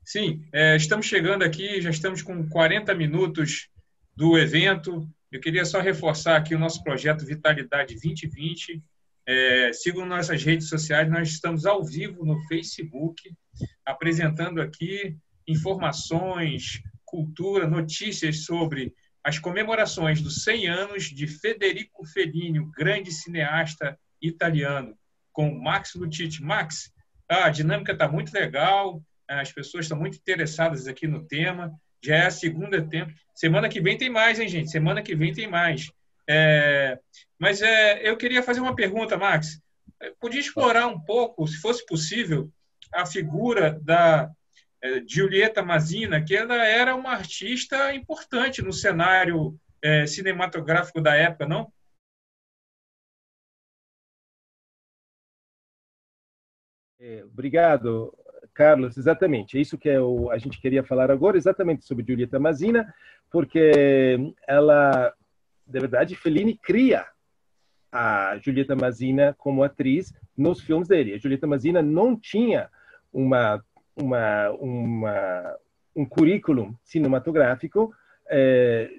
A: Sim, estamos chegando aqui, já estamos com 40 minutos do evento. Eu queria só reforçar aqui o nosso projeto Vitalidade 2020. Sigam nossas redes sociais, nós estamos ao vivo no Facebook, apresentando aqui informações, cultura, notícias sobre as comemorações dos 100 anos de Federico Fellini, o grande cineasta italiano, com Max Lutiti. Max, a dinâmica está muito legal, as pessoas estão muito interessadas aqui no tema, já é a segunda tempo. Semana que vem tem mais, hein, gente? Semana que vem tem mais. Mas eu queria fazer uma pergunta, Max. Podia explorar um pouco, se fosse possível, a figura da Giulietta Masina, que ela era uma artista importante no cenário cinematográfico da época, não?
B: Obrigado, Carlos. Exatamente, é isso que a gente queria falar agora, exatamente sobre Giulietta Masina, porque ela, de verdade, Fellini cria a Giulietta Masina como atriz nos filmes dele. A Giulietta Masina não tinha um currículo cinematográfico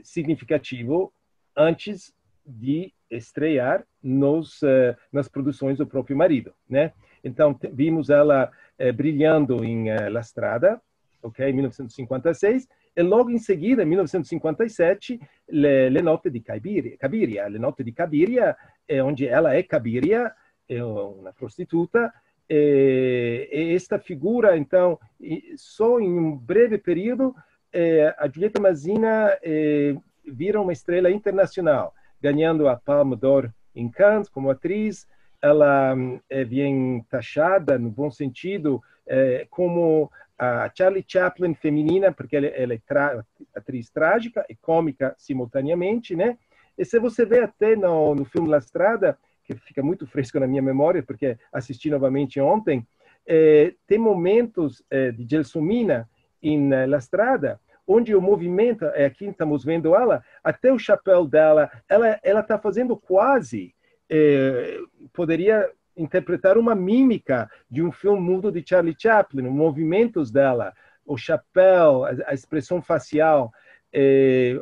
B: significativo antes de estrear nas produções do próprio marido, né? Então, vimos ela brilhando em La Strada, ok, em 1956, e logo em seguida, em 1957, Le Notte di Cabiria. Le Notte di Cabiria, onde ela é Cabiria, é uma prostituta, e esta figura, então, só em um breve período, a Giulietta Masina vira uma estrela internacional, ganhando a Palme d'Or em Cannes como atriz. Ela é bem taxada, no bom sentido, como a Charlie Chaplin feminina, porque ela é atriz trágica e cômica simultaneamente, né? E se você vê até no filme La Strada, que fica muito fresco na minha memória, porque assisti novamente ontem, tem momentos de Gelsomina em La Strada, onde o movimento, aqui estamos vendo ela, até o chapéu dela, ela está fazendo quase, poderia interpretar uma mímica de um filme mudo de Charlie Chaplin, os movimentos dela, o chapéu, a expressão facial,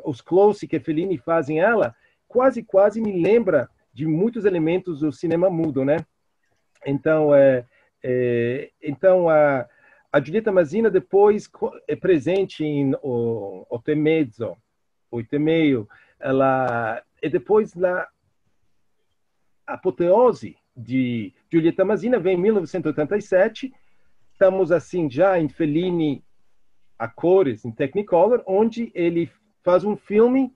B: os close que Fellini faz em ela, quase me lembra de muitos elementos do cinema mudo, né? Então, a Giulietta Masina depois é presente em Otto e Mezzo, Oito e Meio, e depois a apoteose de Giulietta Masina vem em 1987, estamos assim já em Fellini a cores, em Technicolor, onde ele faz um filme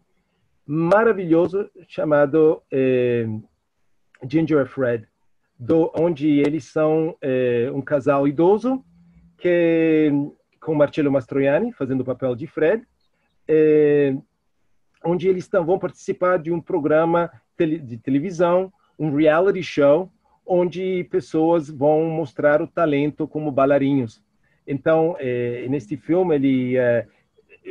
B: maravilhoso chamado Ginger e Fred, onde eles são um casal idoso com Marcello Mastroianni fazendo o papel de Fred, onde eles vão participar de um programa de televisão, um reality show, onde pessoas vão mostrar o talento como bailarinos. Então, neste filme, ele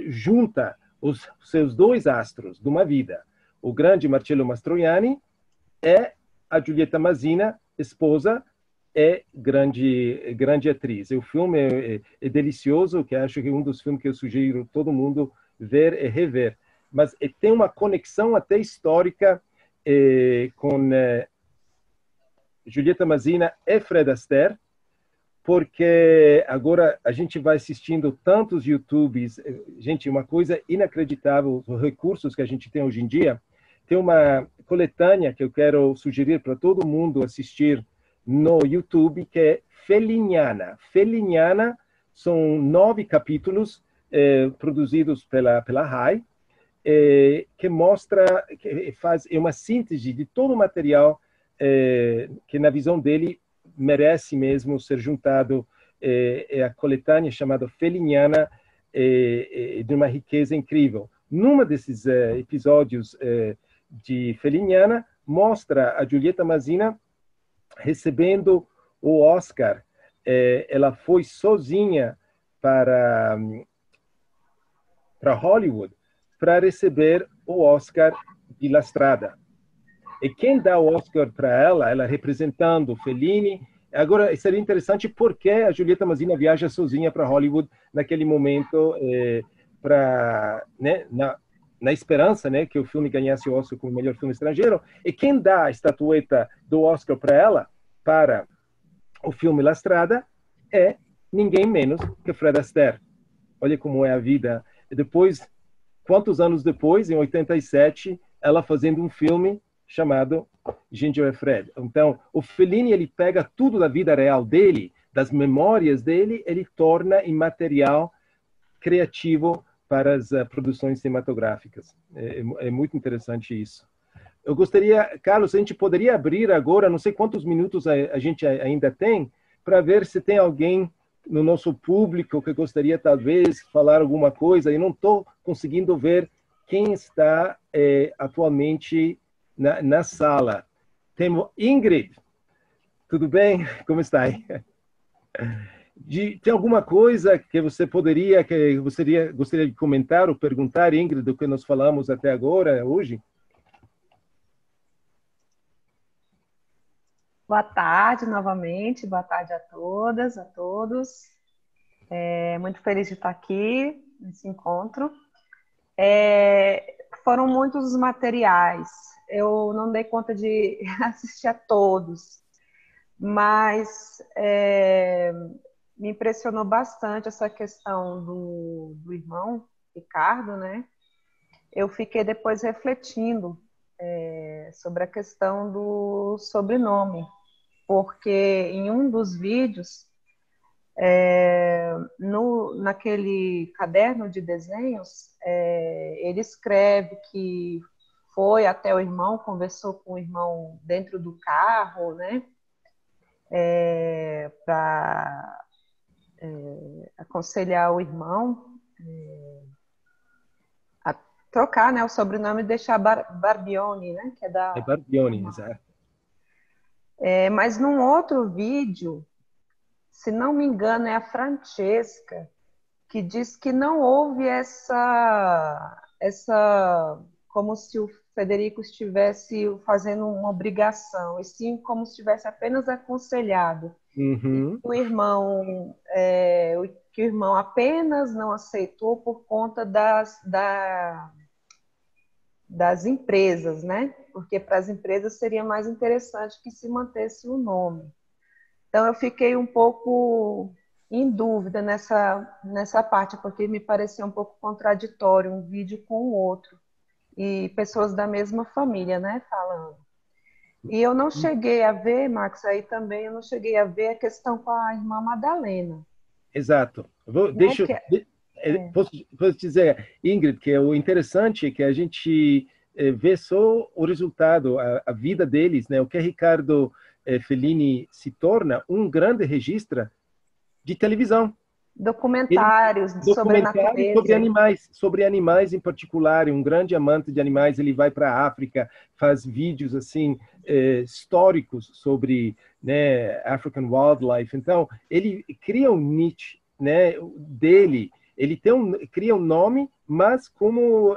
B: junta os seus dois astros de uma vida. O grande Marcello Mastroianni é a Giulietta Masina, esposa, é grande atriz. O filme é delicioso, que acho que é um dos filmes que eu sugiro todo mundo ver e rever. Mas tem uma conexão até histórica com Giulietta Masina e Fred Astaire, porque agora a gente vai assistindo tantos YouTubes, gente, uma coisa inacreditável, os recursos que a gente tem hoje em dia. Tem uma coletânea que eu quero sugerir para todo mundo assistir no YouTube, que é Felliniana. Felliniana são 9 capítulos produzidos pela RAI, que mostra, é uma síntese de todo o material que, na visão dele, merece mesmo ser juntado. É a coletânea chamada Felliniana, de uma riqueza incrível. Numa desses episódios de Felliniana, mostra a Giulietta Masina recebendo o Oscar. Ela foi sozinha para Hollywood para receber o Oscar de La Strada. E quem dá o Oscar para ela representando Fellini. Agora, seria interessante porque a Giulietta Masina viaja sozinha para Hollywood naquele momento, né, na esperança, né, que o filme ganhasse o Oscar como melhor filme estrangeiro. E quem dá a estatueta do Oscar para ela, para o filme La Strada, é ninguém menos que Fred Astaire. Olha como é a vida. E depois, quantos anos depois, em 87, ela fazendo um filme chamado Ginger e Fred. Então, o Fellini, ele pega tudo da vida real dele, das memórias dele, ele torna em material criativo para as produções cinematográficas. É muito interessante isso. Eu gostaria, Carlos, a gente poderia abrir agora, não sei quantos minutos a gente ainda tem, para ver se tem alguém no nosso público que gostaria, talvez, falar alguma coisa. Eu não estou conseguindo ver quem está atualmente na sala. Temos Ingrid. Tudo bem? Como está aí? Tem alguma coisa que você gostaria de comentar ou perguntar, Ingrid, do que nós falamos até agora, hoje?
E: Boa tarde novamente, boa tarde a todas, a todos. Muito feliz de estar aqui nesse encontro. Foram muitos os materiais, eu não dei conta de assistir a todos, mas me impressionou bastante essa questão do irmão Ricardo, né? Eu fiquei depois refletindo sobre a questão do sobrenome, porque em um dos vídeos, naquele caderno de desenhos, ele escreve que foi até o irmão, conversou com o irmão dentro do carro, né? Para aconselhar o irmão a trocar, né, o sobrenome e deixar Barbioni, né? Que é da
B: Barbioni, exato.
E: Mas num outro vídeo, se não me engano, é a Francesca, que diz que não houve essa como se o Federico estivesse fazendo uma obrigação, e sim como se estivesse apenas aconselhado.
B: Uhum.
E: Que o irmão apenas não aceitou por conta das empresas, né? Porque para as empresas seria mais interessante que se mantesse o nome. Então eu fiquei um pouco em dúvida nessa parte, porque me parecia um pouco contraditório um vídeo com o outro, e pessoas da mesma família, né, falando. E eu não cheguei a ver, Max, aí também eu não cheguei a ver a questão com a irmã Madalena.
B: Exato. Posso dizer, Ingrid, que o interessante é que a gente vê só o resultado, a vida deles, né? O que Ricardo Fellini se torna um grande registro de televisão.
E: Documentários sobre a natureza.
B: Sobre animais em particular, um grande amante de animais. Ele vai para a África, faz vídeos assim históricos sobre, né, African wildlife. Então, ele cria um niche, né, dele. Ele cria um nome, mas como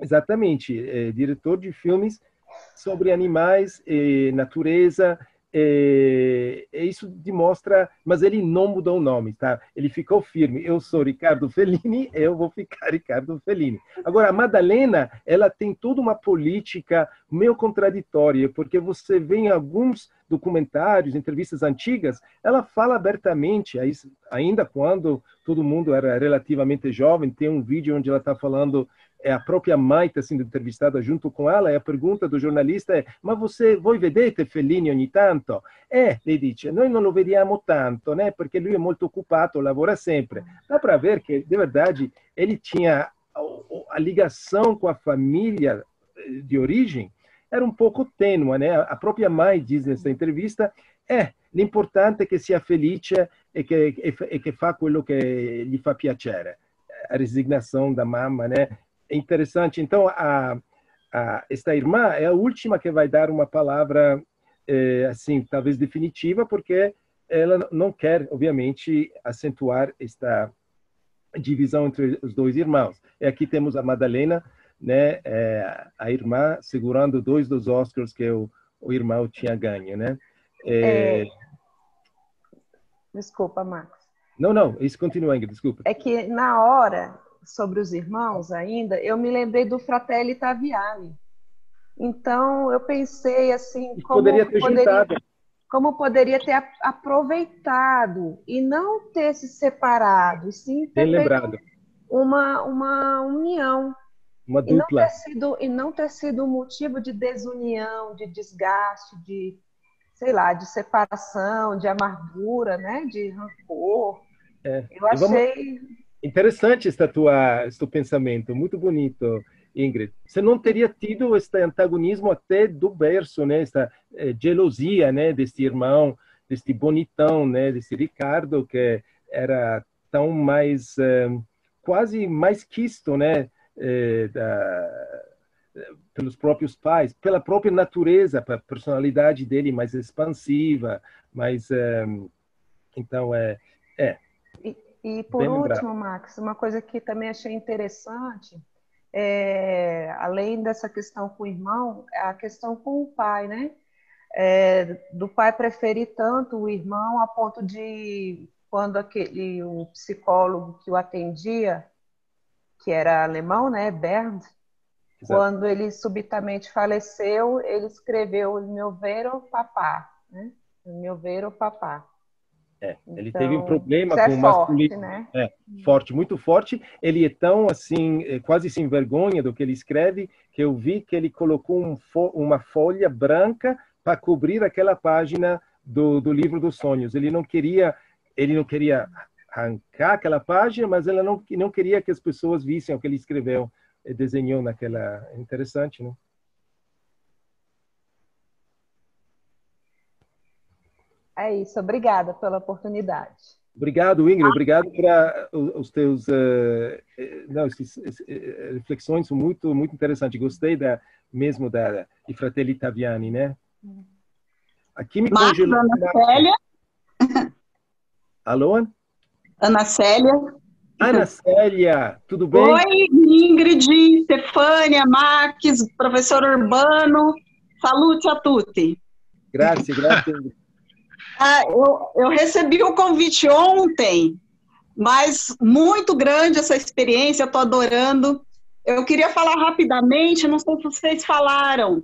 B: exatamente diretor de filmes sobre animais e natureza. Isso demonstra, mas ele não mudou o nome, tá? Ele ficou firme. Eu sou Ricardo Fellini, eu vou ficar Ricardo Fellini. Agora, a Madalena, ela tem toda uma política meio contraditória, porque você vê em alguns documentários, entrevistas antigas, ela fala abertamente, ainda quando todo mundo era relativamente jovem, tem um vídeo onde ela está falando, a própria mãe está sendo entrevistada junto com ela, e a pergunta do jornalista é: ma voi vedete Fellini ogni tanto? Lei dice, noi non lo vediamo tanto, né? Perché lui è molto occupato, lavora sempre. Dá para ver que, de verdade, ele tinha a ligação com a família de origem, era um pouco tênue, né? A própria mãe diz nessa entrevista, l'importante è che sia felice e che fa quello che gli fa piacere. A resignação da mamma, né? É interessante. Então, esta irmã é a última que vai dar uma palavra, assim, talvez definitiva, porque ela não quer, obviamente, acentuar esta divisão entre os dois irmãos. E aqui temos a Madalena, né, a irmã segurando 2 dos Oscars que o irmão tinha ganho, né?
E: Desculpa, Max.
B: Não, isso continua, Ingrid, desculpa.
E: É que na hora, sobre os irmãos ainda, eu me lembrei do Fratelli Taviani. Então, eu pensei assim, como poderia ter aproveitado e não ter se separado, e sim ter feito uma união.
B: Uma dupla.
E: E não ter sido um motivo de desunião, de desgaste, de, sei lá, de separação, de amargura, né? De rancor. Eu achei...
B: Interessante este pensamento, muito bonito, Ingrid. Você não teria tido este antagonismo até do berço, né? Esta gelosia, né? Deste irmão, deste bonitão, né? Deste Ricardo, que era tão mais, quase mais quisto, né? Pelos próprios pais, pela própria natureza, pela personalidade dele mais expansiva, mais Então,
E: E por último, Max, uma coisa que também achei interessante, além dessa questão com o irmão, a questão com o pai, né? Do pai preferir tanto o irmão a ponto de, quando o psicólogo que o atendia, que era alemão, né, Bernd, quando ele subitamente faleceu, ele escreveu meu vero papá, né? Meu vero papá.
B: Ele
E: Então,
B: teve um problema
E: isso é
B: com o
E: forte,
B: masculino,
E: né?
B: Forte, muito forte. Ele é tão assim, quase sem vergonha do que ele escreve, que eu vi que ele colocou uma folha branca para cobrir aquela página do livro dos sonhos. Ele não queria arrancar aquela página, mas ele não queria que as pessoas vissem o que ele escreveu, desenhou naquela. Interessante, né?
E: É isso, obrigada pela oportunidade.
B: Obrigado, Ingrid. Obrigado por os teus reflexões, são muito interessantes. Gostei mesmo da Fratelli Taviani, né? Aqui me congelou.
F: Ana Célia.
B: Alô?
F: Ana Célia.
B: Ana Célia, tudo bem?
F: Oi, Ingrid, Stefânia, Max, professor Urbano. Salute a tutti.
B: Grazie, Ingrid.
F: Eu recebi o convite ontem, mas muito grande essa experiência, eu estou adorando. Eu queria falar rapidamente, não sei se vocês falaram,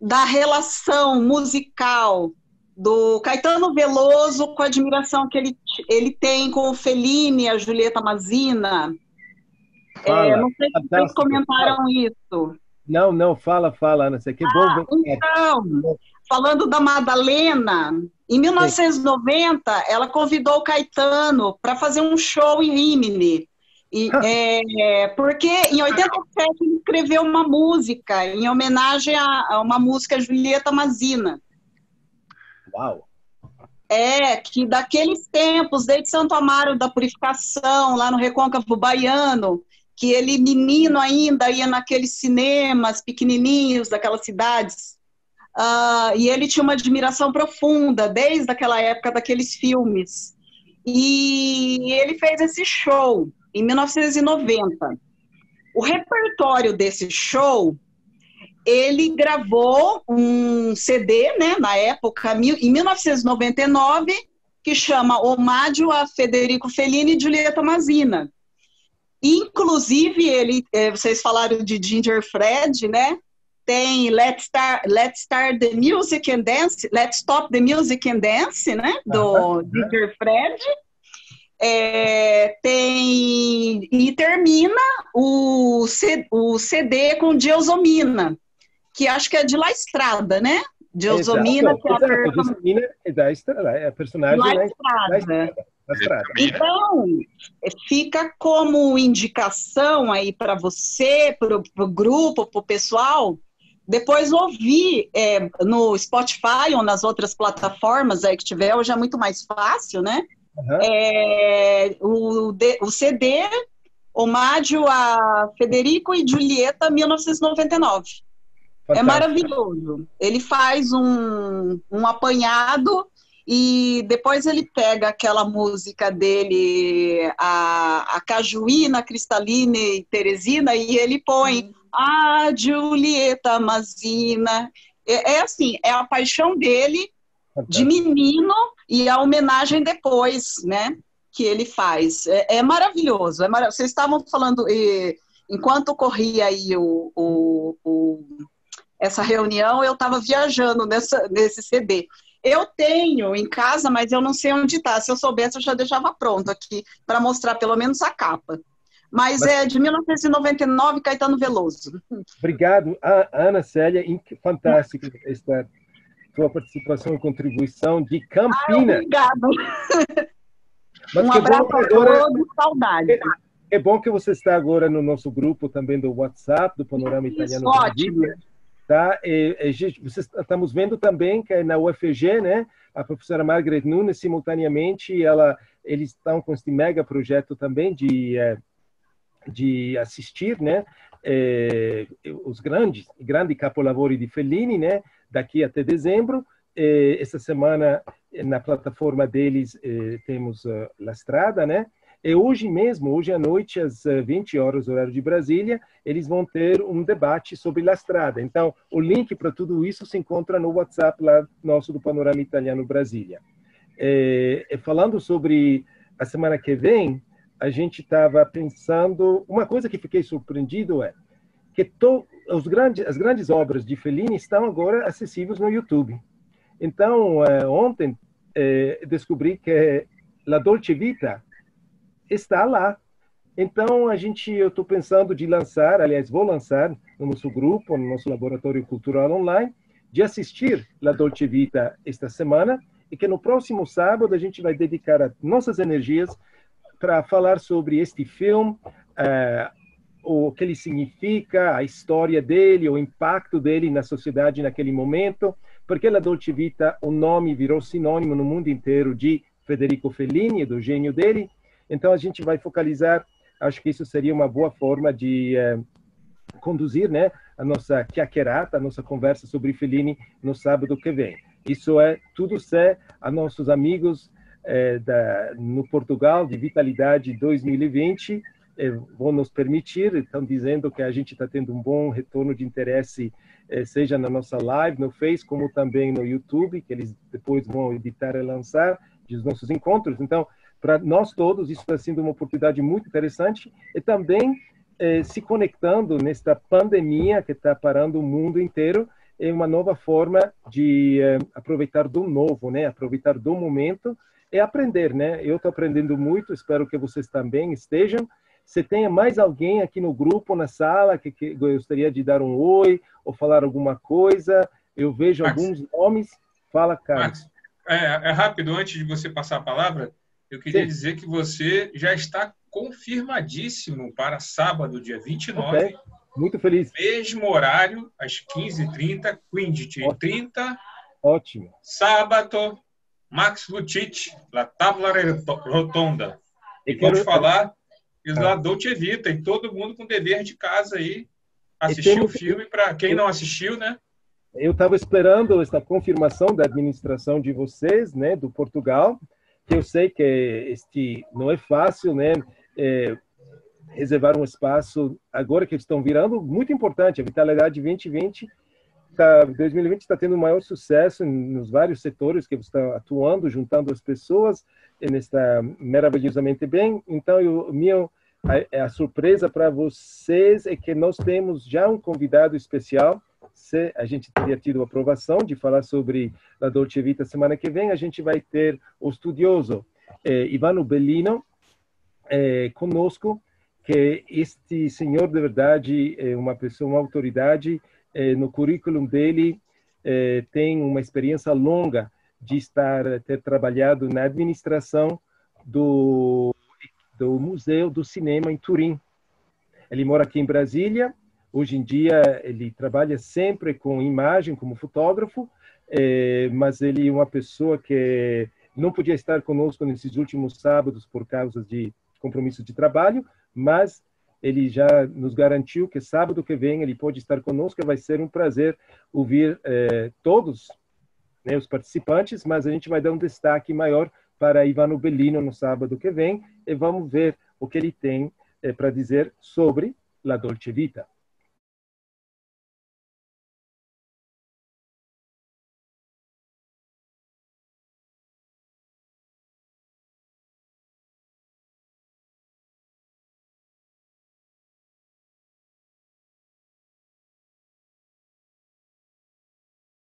F: da relação musical do Caetano Veloso com a admiração que ele tem com o Fellini, a Giulietta Masina. Não sei se vocês comentaram isso.
B: Não, fala, Ana, que bom.
F: Então, falando da Madalena, em 1990, ela convidou o Caetano para fazer um show em Rimini. Porque em 87 ele escreveu uma música em homenagem a uma música Giulietta Masina.
B: Uau!
F: Que daqueles tempos, desde Santo Amaro da Purificação, lá no Recôncavo Baiano, que ele, menino ainda, ia naqueles cinemas pequenininhos daquelas cidades. E ele tinha uma admiração profunda, desde aquela época daqueles filmes. E ele fez esse show em 1990. O repertório desse show, ele gravou um CD, né, na época, em 1999, que chama Omaggio a Federico Fellini e Giulietta Masina. Inclusive, vocês falaram de Ginger Fred, né? Tem Let's Start the Music and Dance, Let's Stop the Music and Dance, né? Do Ginger Fred. E termina o CD com Gelsomina, que acho que é de La Estrada, né? Gelsomina, que
B: é a personagem
F: La Estrada. Então, fica como indicação aí para você, para o grupo, para o pessoal, depois ouvir no Spotify ou nas outras plataformas aí que tiver, hoje é muito mais fácil, né? O CD Omaggio a Federico e Giulietta, 1999. Fantástico. É maravilhoso. Ele faz um apanhado e depois ele pega aquela música dele, a Cajuína, Cristalina e Teresina, e ele põe a Giulietta Masina. Assim, é a paixão dele de menino e a homenagem depois, né, que ele faz. É maravilhoso. Vocês estavam falando, enquanto corria aí essa reunião, eu estava viajando nesse CD. Eu tenho em casa, mas eu não sei onde está. Se eu soubesse, eu já deixava pronto aqui para mostrar pelo menos a capa. Mas é de 1999, Caetano Veloso.
B: Obrigado, Ana Célia. Fantástico esta tua participação e contribuição de Campinas.
F: Obrigada.
B: Mas
F: um abraço a todos, saudade.
B: É bom que você está agora no nosso grupo também do WhatsApp, do Panorama Italiano.
F: Ótimo.
B: Tá? Estamos vendo também que na UFG, né, a professora Margaret Nunes, simultaneamente, eles estão com esse mega projeto também de assistir, né, os grandes capolavori de Fellini, né, daqui até dezembro. Essa semana na plataforma deles temos La Strada, né? E hoje mesmo, hoje à noite, às 20 horas, horário de Brasília, eles vão ter um debate sobre La Strada. Então, o link para tudo isso se encontra no WhatsApp lá nosso do Panorama Italiano Brasília. Falando sobre a semana que vem, a gente estava pensando... Uma coisa que fiquei surpreendido é que as grandes obras de Fellini estão agora acessíveis no YouTube. Então, ontem, descobri que La Dolce Vita está lá. Então, eu estou pensando de lançar, aliás, vou lançar no nosso grupo, no nosso laboratório cultural online, de assistir La Dolce Vita esta semana, e que no próximo sábado a gente vai dedicar as nossas energias para falar sobre este filme, o que ele significa, a história dele, o impacto dele na sociedade naquele momento, porque La Dolce Vita, o nome virou sinônimo no mundo inteiro de Federico Fellini, do gênio dele. Então, a gente vai focalizar, acho que isso seria uma boa forma de conduzir, né, a nossa chiacchierata, a nossa conversa sobre Fellini no sábado que vem. Isso tudo a nossos amigos no Portugal, de Vitalidade 2020, vão nos permitir, estão dizendo que a gente está tendo um bom retorno de interesse, seja na nossa live, no Face, como também no YouTube, que eles depois vão editar e lançar, dos nossos encontros. Então, para nós todos, isso está sendo uma oportunidade muito interessante, e também se conectando nesta pandemia que está parando o mundo inteiro, é uma nova forma de aproveitar do novo, né? Aproveitar do momento e aprender, né? Eu estou aprendendo muito, espero que vocês também estejam. Se tem mais alguém aqui no grupo, na sala, que gostaria de dar um oi ou falar alguma coisa, eu vejo
A: Max,
B: alguns nomes. Fala, Carlos.
A: Max, rápido, antes de você passar a palavra, eu queria dizer que você já está confirmadíssimo para sábado, dia 29.
B: Okay. Muito feliz.
A: Mesmo horário, às 15h30, 15h30.
B: Ótimo.
A: Sábado, Max Lucic, La Tavola Rotonda. E vamos falar da Dolce Vita, e todo mundo com dever de casa aí, assistir o filme, para quem não assistiu, né?
B: Eu estava esperando essa confirmação da administração de vocês, né, do Portugal, que eu sei que não é fácil, né, reservar um espaço agora que eles estão virando muito importante. A Vitalidade 2020, 2020 está tendo um maior sucesso nos vários setores que está atuando, juntando as pessoas, e está maravilhosamente bem. Então, a surpresa para vocês é que nós temos já um convidado especial. Se a gente teria tido a aprovação de falar sobre a Dolce Vita semana que vem, a gente vai ter o estudioso Ivano Bellino conosco, que este senhor, de verdade, é uma pessoa, uma autoridade. No currículo dele tem uma experiência longa de ter trabalhado na administração do Museu do Cinema em Turim. Ele mora aqui em Brasília. Hoje em dia, ele trabalha sempre com imagem, como fotógrafo, mas ele é uma pessoa que não podia estar conosco nesses últimos sábados por causa de compromisso de trabalho, mas ele já nos garantiu que sábado que vem ele pode estar conosco, e vai ser um prazer ouvir todos, né, os participantes, mas a gente vai dar um destaque maior para Ivano Bellino no sábado que vem, e vamos ver o que ele tem para dizer sobre La Dolce Vita.